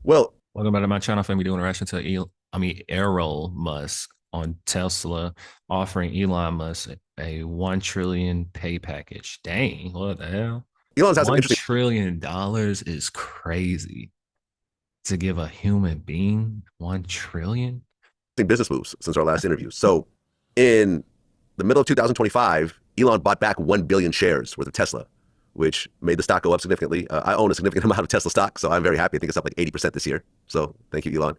Well, Welcome back to my channel. Family doing a reaction to Errol Musk on Tesla offering Elon Musk a 1 trillion pay package. Dang, what the hell? Elon's had some One interesting trillion dollars is crazy to give a human being 1 trillion. business moves since our last interview. So, in the middle of 2025, Elon bought back 1 billion shares worth of Tesla, which made the stock go up significantly. I own a significant amount of Tesla stock, so I'm very happy. I think it's up like 80% this year. So, thank you, Elon.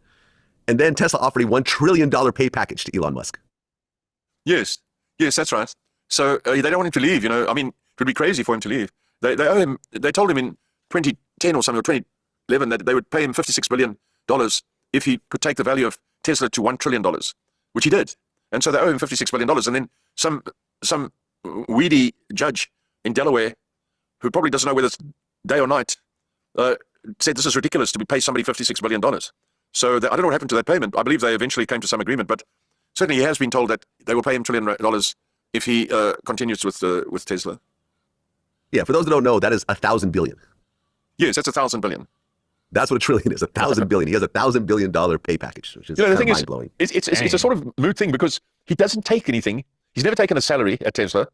And then Tesla offered a $1 trillion pay package to Elon Musk. Yes, yes, that's right. So they don't want him to leave. I mean, it would be crazy for him to leave. They owe him. They told him in 2010 or something, or 2011, that they would pay him $56 billion if he could take the value of Tesla to $1 trillion, which he did. And so they owe him $56 billion. And then some weedy judge in Delaware, who probably doesn't know whether it's day or night, said this is ridiculous to pay somebody $56 billion. So I don't know what happened to that payment. I believe they eventually came to some agreement, but certainly he has been told that they will pay him $1 trillion if he continues with Tesla. Yeah, for those that don't know, that is 1,000 billion. Yes, that's 1,000 billion. That's what a trillion is, 1,000 billion. He has $1,000 billion pay package, which is The kind of thing is, mind blowing. it's a sort of moot thing because he doesn't take anything. He's never taken a salary at Tesla,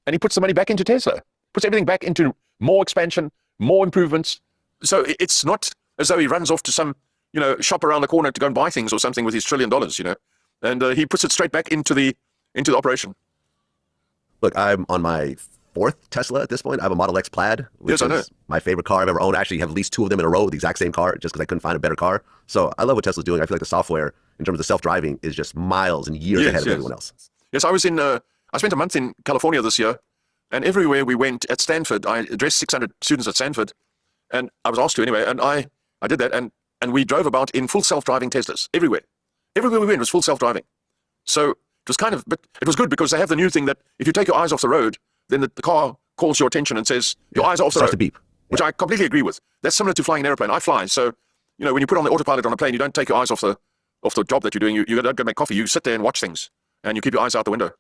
and he puts the money back into Tesla, puts everything back into more expansion, more improvements. So it's not as though he runs off to some shop around the corner to go and buy things or something with his $1 trillion, and he puts it straight back into the operation. Look, I'm on my fourth Tesla at this point. I have a Model X Plaid, which Yes, I know. is my favorite car I've ever owned. I actually have at least two of them in a row, the exact same car, just because I couldn't find a better car. So I love what Tesla's doing. I feel like the software, in terms of self-driving, is just miles and years ahead of everyone else. Yes, I spent a month in California this year, and everywhere we went at Stanford, I addressed 600 students at Stanford, and I was asked to anyway, and I did that, and we drove about in full self-driving Teslas everywhere. Everywhere we went was full self-driving. So it was but it was good because they have the new thing that if you take your eyes off the road, then the car calls your attention and says, your eyes are off the road. Starts to beep. Which I completely agree with. That's similar to flying an airplane. I fly, so when you put on the autopilot on a plane, you don't take your eyes off the job that you're doing. You don't go make coffee. You sit there and watch things, and you keep your eyes out the window.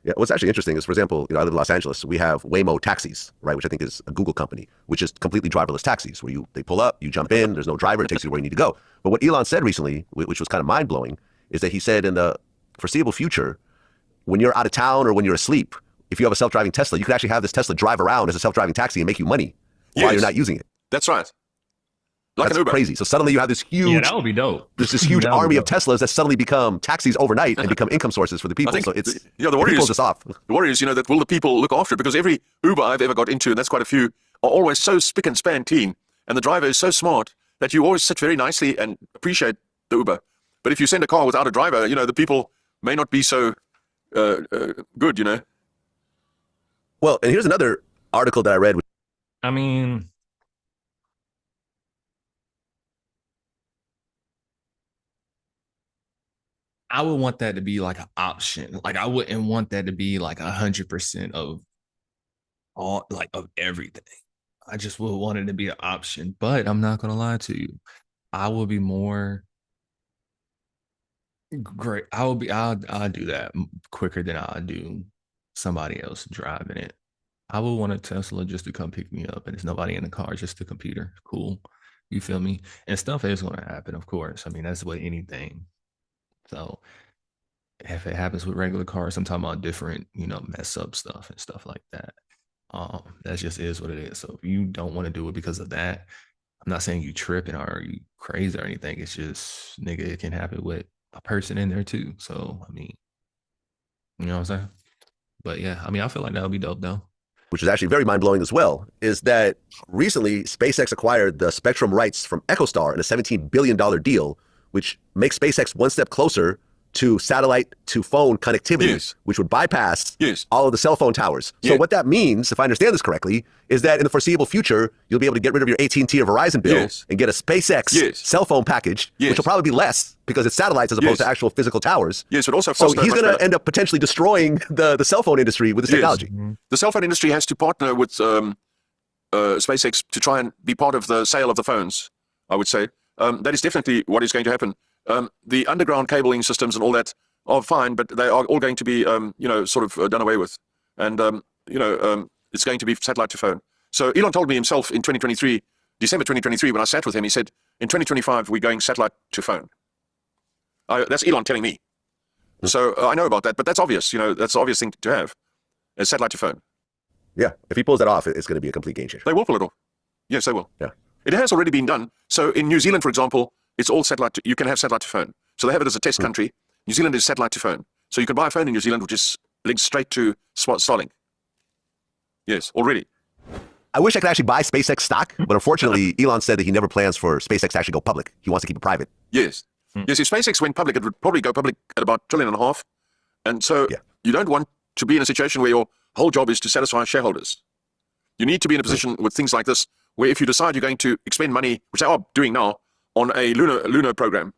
Yeah, what's actually interesting is, for example, I live in Los Angeles. We have Waymo taxis, right, which I think is a Google company, which is completely driverless taxis, where they pull up, you jump in, there's no driver, it takes you where you need to go. But what Elon said recently, which was kind of mind blowing, is that he said in the foreseeable future, when you're out of town or when you're asleep, if you have a self-driving Tesla, you could actually have this Tesla drive around as a self-driving taxi and make you money while you're not using it. That's right. Like That's an Uber. crazy. So suddenly you have this huge, Yeah, that would be dope. this huge army of Teslas that suddenly become taxis overnight and become income sources for the people. So it's the worry people is just off. The worry is, that will the people look after it? Because every Uber I've ever got into, and that's quite a few, are always so spick and span clean, and the driver is so smart that you always sit very nicely and appreciate the Uber. But if you send a car without a driver, the people may not be so good. Well, and here's another article that I read. I mean, I would want that to be like an option. Like I wouldn't want that to be like 100% of all, like of everything. I just would want it to be an option. But I'm not gonna lie to you. I will be more great. I'll do that quicker than I'll do somebody else driving it. I would want a Tesla just to come pick me up and there's nobody in the car, just the computer. Cool. You feel me? And stuff is gonna happen, of course. I mean, that's what anything. So if it happens with regular cars, I'm talking about different, mess up stuff and stuff like that. That just is what it is. So if you don't want to do it because of that, I'm not saying you tripping or you crazy or anything. It's just, nigga, it can happen with a person in there too. So I mean, you know what I'm saying? But yeah, I mean, I feel like that would be dope though. Which is actually very mind-blowing as well, is that recently SpaceX acquired the spectrum rights from EchoStar in a $17 billion deal, which makes SpaceX one step closer to satellite to phone connectivity, which would bypass all of the cell phone towers. So what that means, if I understand this correctly, is that in the foreseeable future, you'll be able to get rid of your AT&T or Verizon bill and get a SpaceX cell phone package, which will probably be less because it's satellites as opposed to actual physical towers. But also so he's going to end up potentially destroying the cell phone industry with this technology. The cell phone industry has to partner with SpaceX to try and be part of the sale of the phones, I would say. That is definitely what is going to happen. The underground cabling systems and all that are fine, but they are all going to be, sort of done away with. And, it's going to be satellite to phone. So Elon told me himself in 2023 December 2023, when I sat with him, he said, in 2025, we're going satellite to phone. That's Elon telling me. So I know about that, but that's obvious. You know, that's the obvious thing to have, a satellite to phone. Yeah, if he pulls that off, it's going to be a complete game changer. They will pull it off. Yes, they will. Yeah. It has already been done. So in New Zealand, for example, it's all satellite. You can have satellite to phone. So they have it as a test country. New Zealand is satellite to phone. So you can buy a phone in New Zealand which is linked straight to Starlink. Yes, already. I wish I could actually buy SpaceX stock, but unfortunately, Elon said that he never plans for SpaceX to actually go public. He wants to keep it private. Yes. Yes, if SpaceX went public, it would probably go public at about $1.5 trillion. And so you don't want to be in a situation where your whole job is to satisfy shareholders. You need to be in a position with things like this, where if you decide you're going to expend money, which they are doing now, on a lunar program,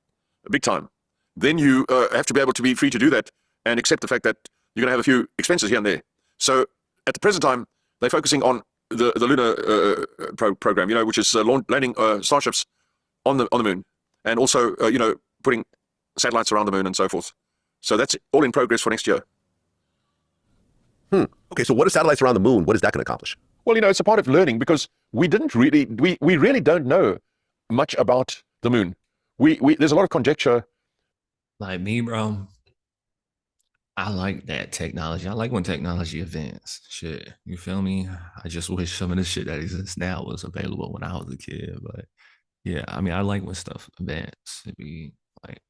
big time, then you have to be able to be free to do that and accept the fact that you're going to have a few expenses here and there. So at the present time, they're focusing on the lunar program, you know, which is landing starships on the moon, and also you know, putting satellites around the moon and so forth. So that's all in progress for next year. Okay, so what are satellites around the moon? What is that going to accomplish? Well, you know, it's a part of learning, because we really don't know much about the moon. There's a lot of conjecture. Like me, bro, I like that technology. I like when technology advances. Shit, you feel me? I just wish some of the shit that exists now was available when I was a kid. But yeah, I mean, I like when stuff advances. It be like,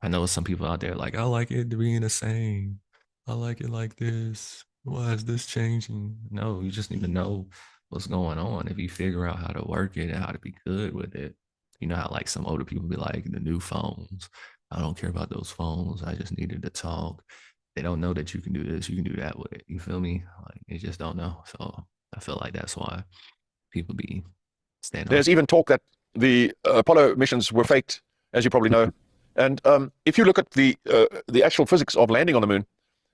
I know some people out there like, I like it to be the same. I like it like this. Why is this changing? No, you just need to know what's going on. If you figure out how to work it and how to be good with it, you know how like some older people be like, the new phones, I don't care about those phones. I just needed to talk. They don't know that you can do this, you can do that with it. You feel me? Like, they just don't know. So I feel like that's why people be standing. There's even talk that the Apollo missions were faked, as you probably know. And if you look at the actual physics of landing on the moon,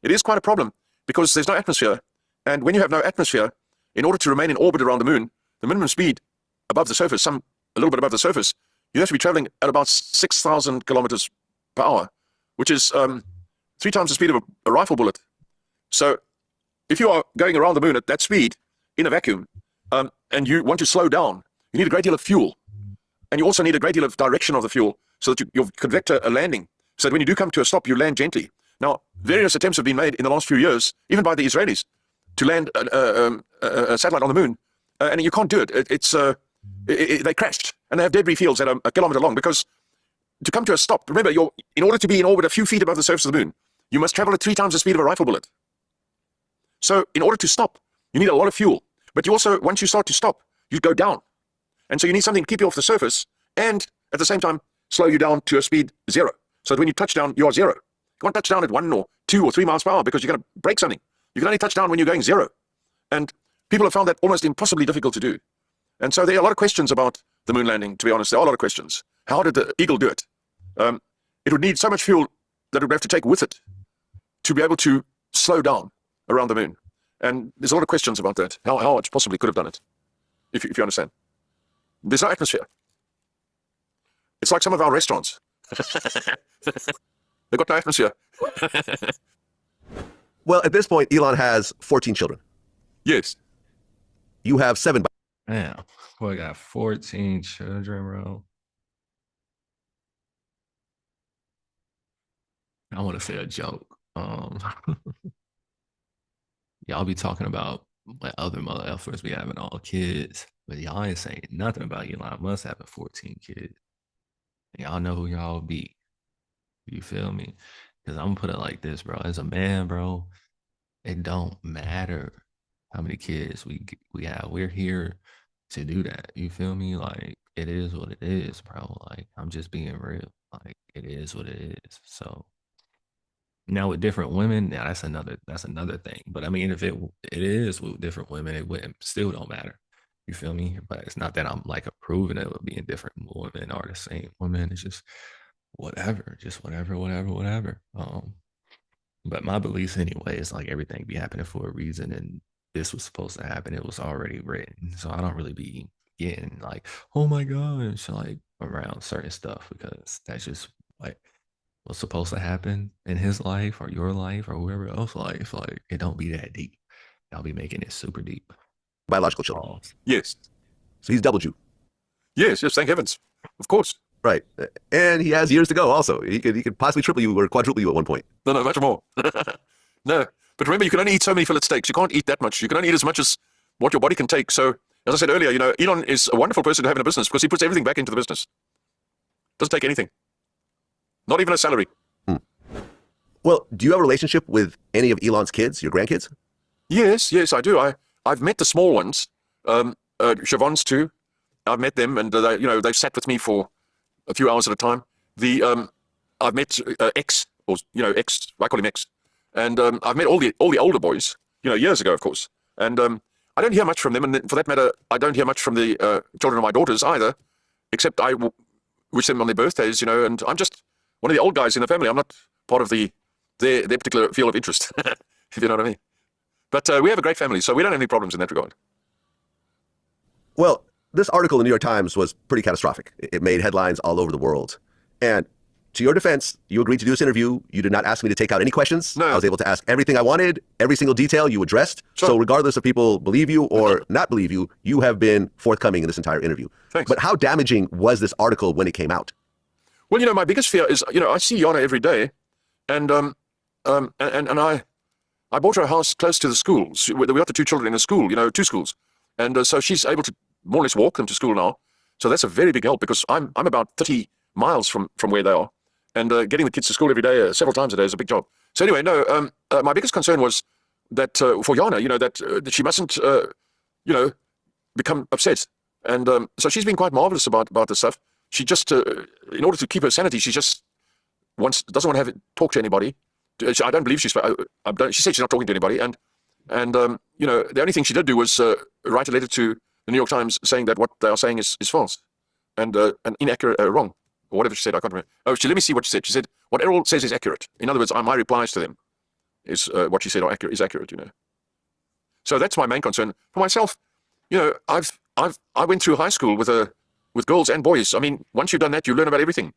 it is quite a problem, because there's no atmosphere. And when you have no atmosphere, in order to remain in orbit around the moon, the minimum speed above the surface, a little bit above the surface, you have to be traveling at about 6,000 kilometers per hour, which is 3 times the speed of a rifle bullet. So if you are going around the moon at that speed in a vacuum, and you want to slow down, you need a great deal of fuel. And you also need a great deal of direction of the fuel, so that you can vector a landing, so that when you do come to a stop, you land gently. Now, various attempts have been made in the last few years, even by the Israelis, to land a satellite on the moon, and you can't do it. They crashed, and they have debris fields that are a kilometer long, because to come to a stop, remember, in order to be in orbit a few feet above the surface of the moon, you must travel at 3 times the speed of a rifle bullet. So in order to stop, you need a lot of fuel. But you also, once you start to stop, you go down. And so you need something to keep you off the surface, and at the same time, slow you down to a speed 0. So that when you touch down, you are 0. You can't touch down at 1 or 2 or 3 miles per hour, because you're going to break something. You can only touch down when you're going 0. And people have found that almost impossibly difficult to do. And so there are a lot of questions about the moon landing, to be honest. There are a lot of questions. How did the Eagle do it? It would need so much fuel that it would have to take with it to be able to slow down around the moon. And there's a lot of questions about that, how it possibly could have done it, if you understand. There's no atmosphere. It's like some of our restaurants. They've got no atmosphere. Well, at this point, Elon has 14 children. Yes. You have 7. Damn, boy, I got 14 children, bro. I want to say a joke. Y'all be talking about what other mother effers be having all kids, but y'all ain't saying nothing about Elon Musk having 14 kids. Y'all know who y'all be. You feel me? Because I'm gonna put it like this, bro. As a man, bro, it don't matter how many kids we have. We're here to do that. You feel me? Like, it is what it is, bro. Like, I'm just being real. Like, it is what it is. So now with different women, now that's another thing. But I mean, if it is with different women, it still don't matter. You feel me? But it's not that I'm like approving it with being different women or the same women. It's just whatever, whatever. But my beliefs anyway is like everything be happening for a reason, and this was supposed to happen. It was already written. So I don't really be getting like, oh my gosh, like around certain stuff, because that's just like what's supposed to happen in his life or your life or whoever else's life. Like, it don't be that deep. Y'all be making it super deep. Biological children. Yes. So he's doubled you. Yes, thank heavens. Of course. Right. And he has years to go also. He could possibly triple you or quadruple you at one point. No, much more. No. But remember, you can only eat so many fillet steaks. You can't eat that much. You can only eat as much as what your body can take. So, as I said earlier, Elon is a wonderful person to have in a business because he puts everything back into the business. Doesn't take anything. Not even a salary. Well, do you have a relationship with any of Elon's kids, your grandkids? Yes, I do. I've met the small ones, Siobhan's too. I've met them, and they've sat with me for a few hours at a time. I've met X, or X. I call him X, and I've met all the older boys, years ago, of course. And I don't hear much from them, and for that matter, I don't hear much from the children of my daughters either, except I wish them on their birthdays, And I'm just one of the old guys in the family. I'm not part of their particular field of interest, if you know what I mean. But we have a great family, so we don't have any problems in that regard. Well, this article in the New York Times was pretty catastrophic. It made headlines all over the world. And to your defense, you agreed to do this interview. You did not ask me to take out any questions. No. I was able to ask everything I wanted. Every single detail you addressed. Sure. So regardless if people believe you or not believe you, you have been forthcoming in this entire interview. Thanks. But how damaging was this article when it came out? Well, my biggest fear is, I see Yana every day, and I bought her a house close to the schools. We got the two children in a school, two schools. And so she's able to more or less walk them to school now. So that's a very big help because I'm about 30 miles from where they are. And getting the kids to school every day, several times a day, is a big job. So anyway, no, my biggest concern was that for Yana, that she mustn't, become upset. And so she's been quite marvelous about this stuff. She just, in order to keep her sanity, she just doesn't want to talk to anybody. I don't believe she said she's not talking to anybody. And the only thing she did do was write a letter to the New York Times saying that what they are saying is false and inaccurate, wrong, or whatever she said. I can't remember. Oh, let me see what she said. She said, what Errol says is accurate. In other words, my replies to them is what she said is accurate, So that's my main concern. For myself, I went through high school with girls and boys. I mean, once you've done that, you learn about everything.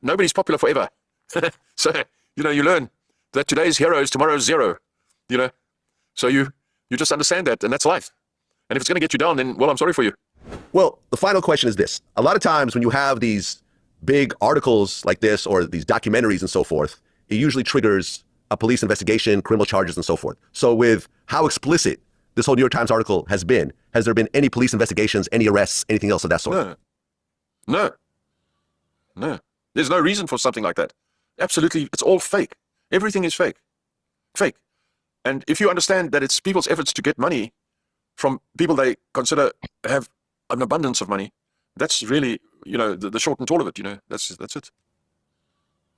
Nobody's popular forever. So, you learn that today's hero is tomorrow's zero, So you just understand that, and that's life. And if it's going to get you down, then, well, I'm sorry for you. Well, the final question is this. A lot of times when you have these big articles like this or these documentaries and so forth, it usually triggers a police investigation, criminal charges, and so forth. So with how explicit this whole New York Times article has there been any police investigations, any arrests, anything else of that sort? No. There's no reason for something like that. Absolutely, it's all fake. Everything is fake. Fake. And if you understand that it's people's efforts to get money from people they consider have an abundance of money, that's really, the short and tall of it, that's it.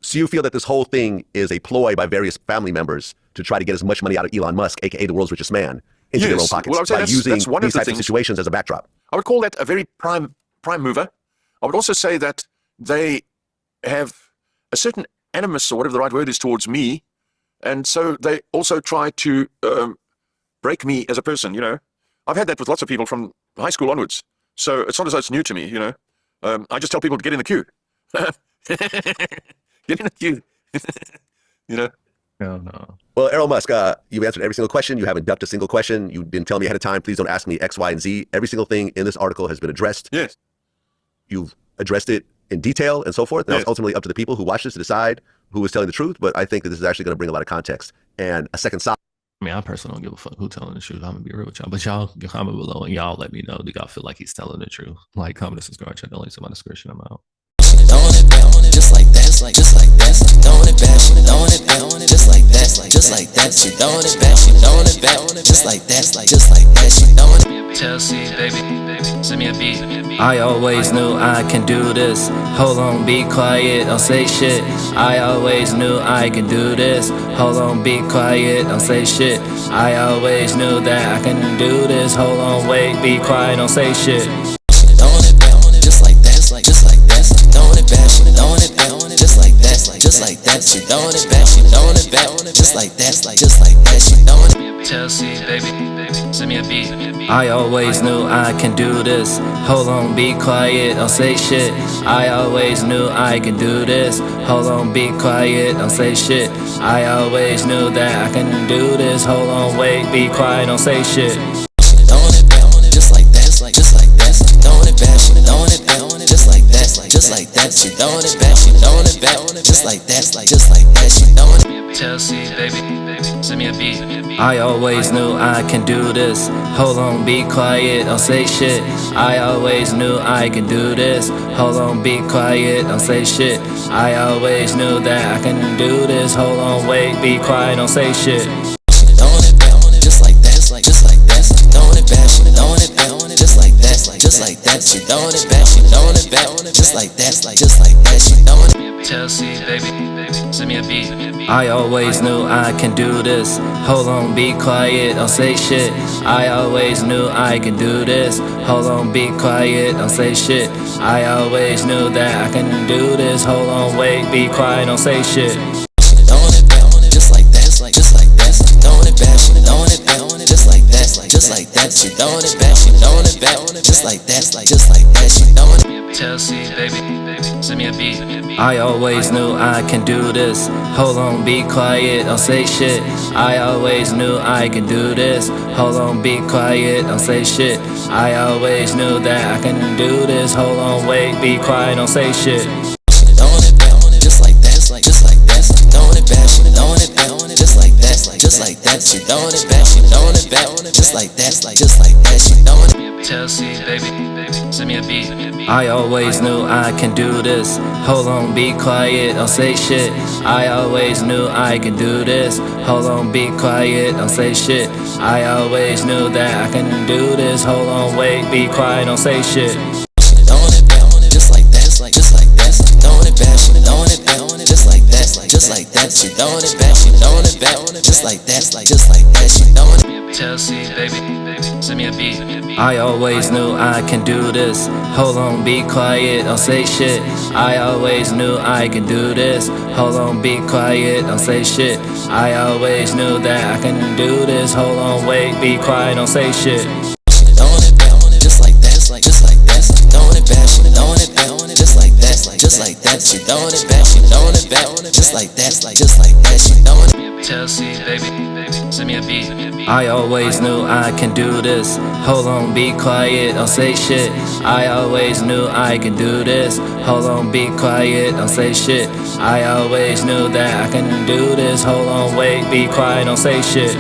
So you feel that this whole thing is a ploy by various family members to try to get as much money out of Elon Musk, aka the world's richest man, into their own pockets, well, I would say by using these types of situations as a backdrop? I would call that a very prime mover. I would also say that they have a certain animus, or whatever the right word is, towards me, and so they also try to break me as a person. I've had that with lots of people from high school onwards, so it's not as though it's new to me. I just tell people to get in the queue. Get in the queue. No. Well, Errol Musk, you've answered every single question. You haven't ducked a single question. You didn't tell me ahead of time, please don't ask me X, Y, and Z. Every single thing in this article has been addressed. Yes. You've addressed it in detail and so forth. Now it's ultimately up to the people who watch this to decide who is telling the truth, but I think that this is actually going to bring a lot of context and a second side. I mean, I personally don't give a fuck who's telling the truth. I'm going to be real with y'all. But y'all can comment below and y'all let me know. Do y'all feel like he's telling the truth? Like, comment, and subscribe. Check the links in my description. I'm out. Throwing it back, just like that, just like that. Throwing it back, throwing it back, just like that, just like that. She throwing it back, just like that, just like that. She throwing it. Chelsea, baby, send me a beat. I always knew I can do this. Hold on, be quiet, don't say shit. I always knew I can do this. Hold on, be quiet, don't say shit. I always knew that I can do this. Hold on, wait, be quiet, don't say shit. Throwing it back, just like that, just like that. Throwing it back, just like that, just like that. She throwing it back, just like that, just like that. She throwing it. Chelsea, baby, send me a beat. I always knew I can do this. Hold on, be quiet, don't say shit. I always knew I can do this. Hold on, be quiet, don't say shit. I always knew that I can do this. Hold on, wait, be quiet, don't say shit. Throwing it back, just like that, just like that. Throwing it back, like that. She throwing it back, she throwing it back, just like that, just like that. She throwing it. Tell C, baby, send me a beat. I always knew I can do this. Hold on, be quiet, don't say shit. I always knew I can do this. Hold on, be quiet, don't say shit. I always knew that I can do this. Hold on, wait, be quiet, don't say shit. Throwing it back, just like that, just like that. Throwing it back, she throwing it back, just like that, just like that. She throwing it back, she throwing it back, just like that, just like that. She throwing it. Tell C, baby, send me a beat. I always knew I can do this. Hold on, be quiet, don't say shit. I always knew I can do this. Hold on, be quiet, don't say shit. I always knew that I can do this. Hold on, wait, be quiet, don't say shit. Throwing it back, just like that, just like that. Throwing it back, she throwing it back, just like that, just like that. She throwing it back, she throwing it back, just like that, just like that. She throwing it. Tell C, baby, send me a beat. I always knew I can do this. Hold on, be quiet, don't say shit. I always knew I can do this. Hold on, be quiet, don't say shit. I always knew that I can do this. Hold on, wait, be quiet, don't say shit. Throwing it back, just like that, just like that. Throwing it back, she throwing it back, just like that, just like that. She throwing it back, she throwing it back, just like that, just like that. She throwing it. Tell C, baby, send me a beat. I always knew I can do this. Hold on, be quiet, don't say shit. I always knew I can do this. Hold on, be quiet, don't say shit. I always knew that I can do this. Hold on, wait, be quiet, don't say shit. Throwing it back, just like that, just like that. Throwing it back, she throwing it back, just like that, just like that. She throwing it back, she throwing it back, just like that, just like that. She throwing it. Tell C, baby, send me a beat. I always knew I can do this. Hold on, be quiet, don't say shit. I always knew I can do this. Hold on, be quiet, don't say shit. I always knew that I can do this. Hold on, wait, be quiet, don't say shit. Throwing it back, just like that, just like that. Throwing it back, she throwing it back, just like that, just like that. She throwing it back, she throwing it back, just like that, just like that. She throwing it. Tell C, baby, send me a beat. I always knew I can do this. Hold on, be quiet, don't say shit. I always knew I can do this. Hold on, be quiet, don't say shit. I always knew that I can do this. Hold on, wait, be quiet, don't say shit.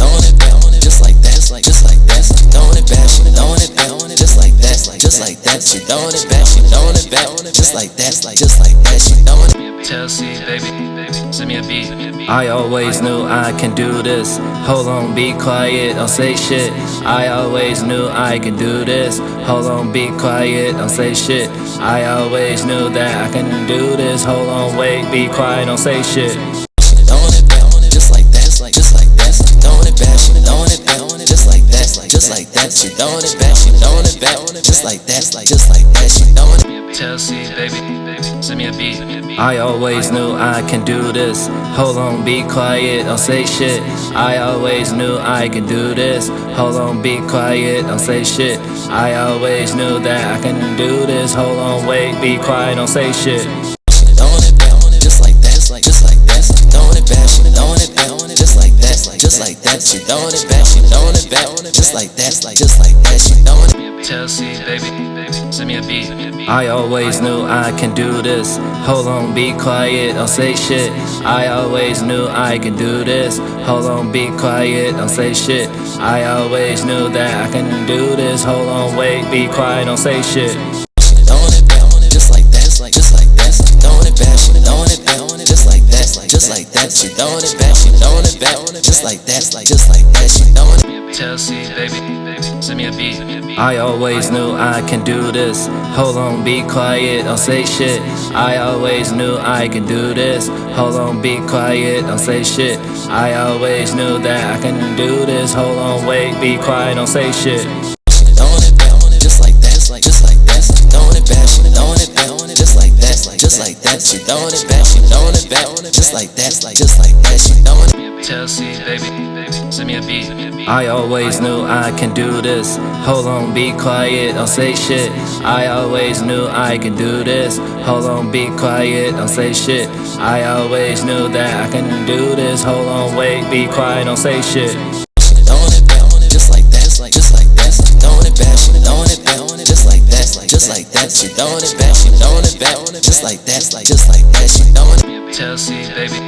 Throwing it back, just like that, just like that. Throwing it back, she throwing it back, just like that, just like that. She throwing it back, she throwing it back, just like that, just like that. She throwing it. Tell C, baby, send me a beat. I always knew I can do this. Hold on, be quiet, don't say shit. I always knew I can do this. Hold on, be quiet, don't say shit. I always knew that I can do this. Hold on, wait, be quiet, don't say shit. Throwing it back, just like that, just like that. Throwing it back, she throwing it back, just like that, just like that. She throwing it back, she throwing it back, just like that, just like that. She throwing it. Tell C, baby, send me a beat. I always knew I can do this. Hold on, be quiet, don't say shit. I always knew I can do this. Hold on, be quiet, don't say shit. I always knew that I can do this. Hold on, wait, be quiet, don't say shit. Throwing it back, just like that, just like that. Throwing it back, she throwing it back, just like that, just like that. She throwing it back, she throwing it back, just like that, just like that. She throwing it. Tell C, baby, send me a beat. I always knew I can do this. Hold on, be quiet, don't say shit. I always knew I can do this. Hold on, be quiet, don't say shit. I always knew that I can do this. Hold on, wait, be quiet, don't say shit. Throwing it back, just like that, just like that. Throwing it back, she throwing it back, just like that, just like that. She throwing it back, she throwing it back, just like that, just like that. She throwing it. Tell C, baby, send me a beat. I always knew I can do this. Hold on, be quiet, don't say shit. I always knew I can do this. Hold on, be quiet, don't say shit. I always knew that I can do this. Hold on, wait, be quiet, don't say shit. Throwing it back, just like that, just like that. Throwing it back, she throwing it back, just like that, just like that. She throwing it back, she throwing it back, just like that, just like that. She throwing it. Tell C, baby, send me a beat. I always knew I can do this. Hold on, be quiet, don't say shit. I always knew I can do this. Hold on, be quiet, don't say shit. I always knew that I can do this. Hold on, wait, be quiet, don't say shit. Throwing it back, just like that, just like that. Throwing it back, she throwing it back, just like that, just like that. she throwing it back, she throwing it back, just like that, just like that, she throwing it. Tell C, baby,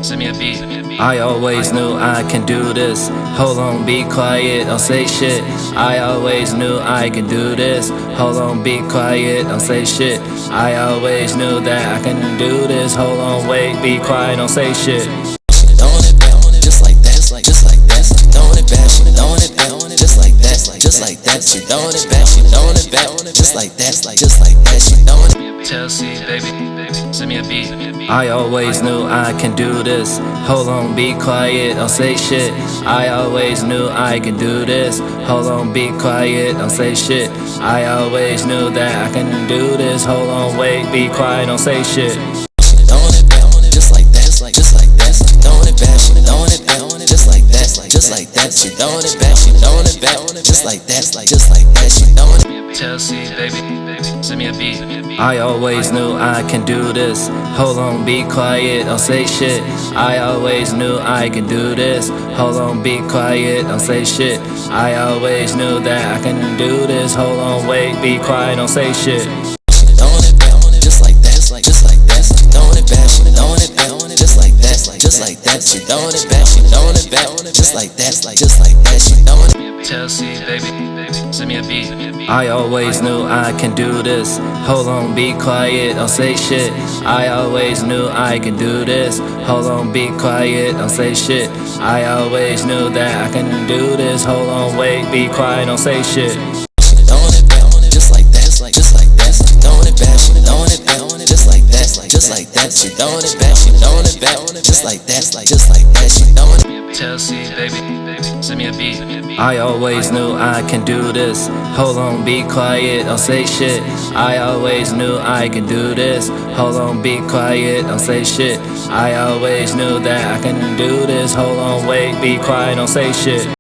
send me a beat. I always knew I can do this. Hold on, be quiet, don't say shit. I always knew I can do this. Hold on, be quiet, don't say shit. I always knew that I can do this. Hold on, wait, be quiet, don't say shit. She throwing it back, just like that, just like that. She throwing it back, she throwing it back, just like that, just like that. She throwing it back, she throwing it back, just like that, just like that. She throwing it. Tell C, baby, send me a beat. I always knew I can do this. Hold on, be quiet, don't say shit. I always knew I can do this. Hold on, be quiet, don't say shit. I always knew that I can do this. Hold on, wait, be quiet, don't say shit. She throwing it back, just like that, just like that. She throwing it back, she throwing it back, just like that, just like that. She throwing it back, she throwing it back, just like that, just like that. She throwing it. Tell C, baby, send me a beat. I always knew I can do this. Hold on, be quiet, don't say shit. I always knew I can do this. Hold on, be quiet, don't say shit. I always knew that I can do this. Hold on, wait, be quiet, don't say shit. She throwing it back, just like that, just like that. She throwing it back, she throwing it back, just like that, just like that. She throwing it back, she throwing it back, just like that, just like that. She throwing it. Tell C, baby, send me a beat. I always knew I can do this. Hold on, be quiet, don't say shit. I always knew I can do this. Hold on, be quiet, don't say shit. I always knew that I can do this. Hold on, wait, be quiet, don't say shit. She throwing it back, just like that, just like that. She throwing it back, she throwing it back, just like that, just like that. She throwing it back, she throwing it back, just like that, just like that. She throwing it. Tell C, baby, send me a beat. I always knew I can do this. Hold on, be quiet, don't say shit. I always knew I can do this. Hold on, be quiet, don't say shit. I always knew that I can do this. Hold on, wait, be quiet, don't say shit.